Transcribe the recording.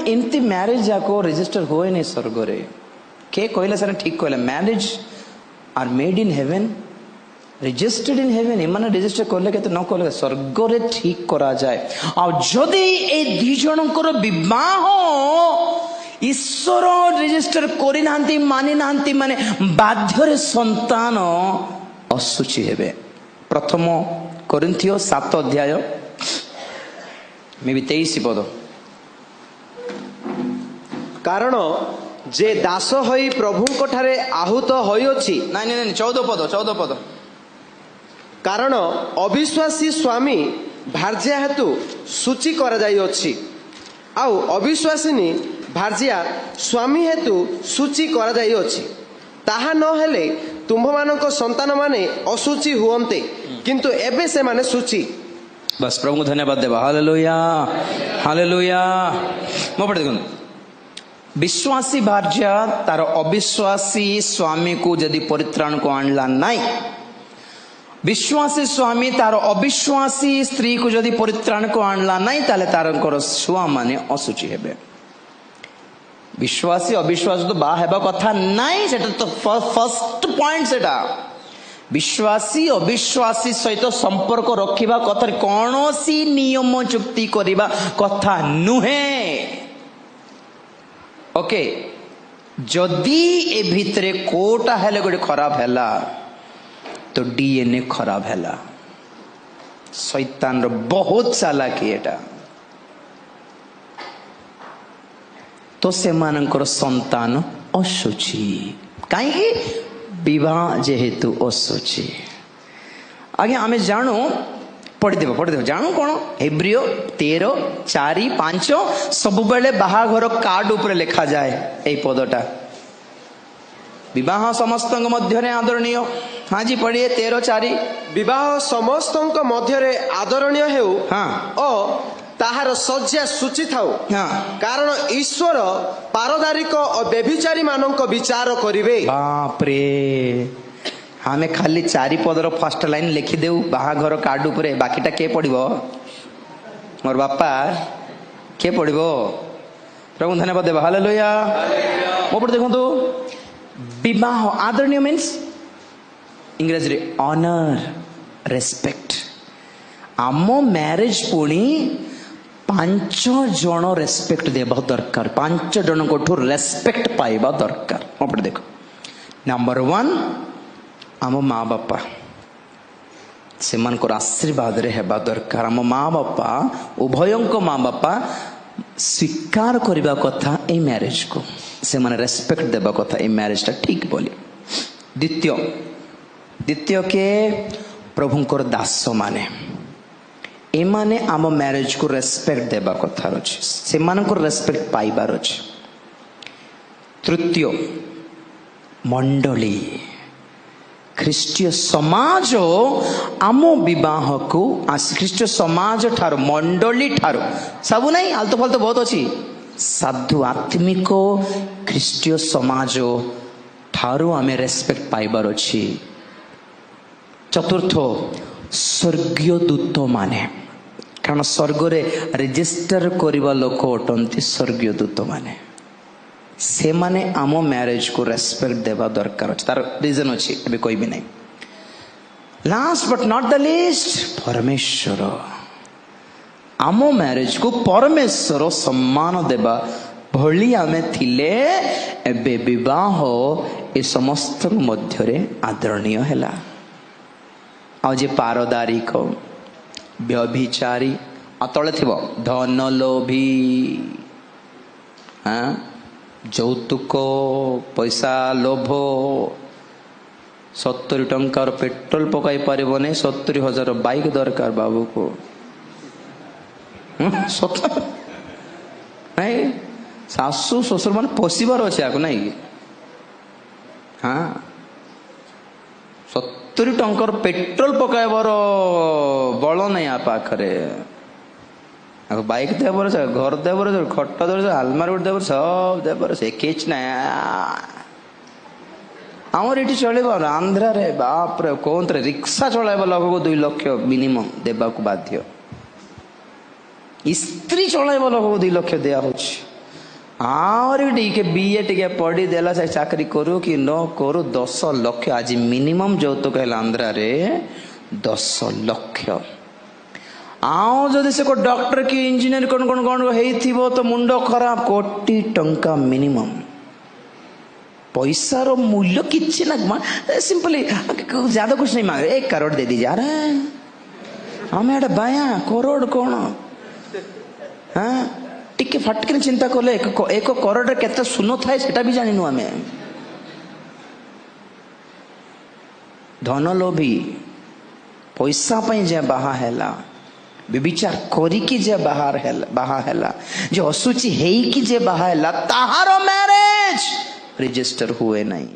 एमती मैरिज जाको रजिस्टर हुए नहीं स्वर्ग रे के कहले सर ठीक कहले marriage are made in heaven registered in heaven एमाने रजिस्टर करले के न करले स्वर्ग रे ठीक करा जाए आ जदि ए दी जनकर विवाह ईश्वर रजिस्टर करि नांती मानि नांती माने बाध्य रे संतान असुचि हेबे प्रथम कोरिन्थियो 7 अध्याय मे भी 23 पद कारण जे दास होई प्रभु ठारे आहूत होइछि नहीं 14 पद कारण अविश्वासी स्वामी भार्या हेतु सूची करा जाई अछि आउ अविश्वासिनी भार्या स्वामी हेतु सूची करा जाई अछि ताहा न हेले तुम्भ मानक संतान माने असुचि हुवन्ते किंतु एबे से माने सूची बस प्रभु को धन्यवाद देवा हालेलुया हालेलुया मो पढ़ देखो विश्वासी भार्या तार अविश्वासी स्वामी को यदि परित्राण को आणला नहीं विश्वासी स्वामी तार अविश्वासी स्त्री को यदि परित्राण को आणला नहीं ताले तारंकर छुआ माने असुचि हेबे विश्वासी अविश्वास तो बा हेबा कथा नहीं सेटा तो फर्स्ट पॉइंट सेटा विश्वासी अविश्वासी सहित संपर्क रखिबा कथा कोनोसी नियम चुक्ति करिबा कथा नुहे ओके जदि ए भितरे कोटा हेले गोटे खराब हैला तो डीएनए खराब हैला शैतान रो बहुत चालाकी एटा तो से मानकर संतान असुचि कहीं विवाह जेहेतु असुचि आगे आमे जानू पढ़ी देव जानू कौन हेब्रियो 13:4-5 सब बेले बाहाघर कार्ड ऊपर लिखा जाए यही पदटा विवाह समस्त मध्य आदरणीय हाँ जी पढ़िए 13:4 विवाह समस्त मध्य आदरणीय हेउ हाँ ओ ताहार सज्जा सूची थाउ हाँ कारण ईश्वर पारदारिक और व्यभिचारी मानक विचार करिवे बाप रे हमें खाली 4 पदर फर्स्ट लाइन लिखी देउ बाहाघर कार्ड ऊपर बाकीटा के पढ़िबो मोर बापा के पढ़िबो प्रभु धन्यवाद देवा हालेलुया मो पर देखो तो विवाह आदरणीय मीन्स इंग्रजी रे ऑनर रेस्पेक्ट आम मैरिज पुणी 5 जन रेस्पेक्ट देवा दरकार 5 जन को रेस्पेक्ट पाइबा दरकार मो पर देखो नंबर 1 आम माँ बापा से आशीर्वाद रे हेबा दरकार आम माँ बापा उभयंक माँ बापा स्वीकार करबा कथा ए मैरिज को से माने रेस्पेक्ट देबा कथा ए मैरिज ता ठीक बोली द्वितीय के प्रभुंकर दास माने ए माने आम मैरिज को रेस्पेक्ट देबा कथा अछि से मानकर रेस्पेक्ट पाइबार अछि तृतीय मंडली ख्रीष्टीय समाज आम विवाह को ख्रीष्टीय समाज ठार मंडली ठार सब नहीं आलतू फालतू बहुत अच्छी साधु आत्मिक ख्रीष्टीय समाज ठारू आम रेस्पेक्ट पाइबार अच्छी चतुर्थ स्वर्गीय दूत माने कारण स्वर्ग रे रजिस्टर करबा लोक अटंती स्वर्गीय दूत माने से माने आम मैरिज को रेस्पेक्ट देवा दरकार अछि तार रीजन अछि एबे कोई भी नहीं last but not the least परमेश्वर आम मैरिज को परमेश्वर सम्मान देवा भली आमे थिले एबे विवाह ए समस्त मध्य रे आदरणीय हैला आ जे पारदारिक व्यभिचारी अतळे थिबो धन लोभी हाँ যৌতুক पैसा लोभ 70 टंकार पेट्रोल पकाई पारिबो नै 70,000 बाइक दरकार बाबू को नहीं सासू ससुर मान पोषिबार अछि आको नहीं हाँ 70 टंकार पेट्रोल पकाइबार बल नहीं आ पाखरे बाइक देवर घर देवर खट देवर आलमारी गोटे देवर सब देवर से किच ना आमर ये चल आंध्रा रे बाप रे कौन रिक्शा चलाइबा लोक 2 लाख मिनिमम देबा को बाध्य स्त्री चलाइबा लोक 2 लाख दिया होछि आहुरी टिके बीए टिके पढ़ी देला से चाकरी करू कि न करू 10 लक्ष आज मिनिमम যৌতুক है आंध्रा रे 10 लक्ष आउ जदि से को डॉक्टर की इंजीनियर कौन कौन कौन हेइथिबो तो मुंडो खराब कोटी टंका मिनिमम पैसा रो मूल्य किछि ना सिंपली ज्यादा कुछ नहीं मांगे 1 करोड़ दे दीजिए अरे हमें एटा बाया करोड़ कौन हाँ टिके फटके चिंता कले 1 करोड़ रे केते सुनो थाए सेटा भी जानिनु आमे धन लोभी पैसा पई जे बाहा हैला विचार करिकी जे बाहा हैला जो असुचि हेई की जे बाहा हैला ताहारो मैरिज रजिस्टर हुए नहीं।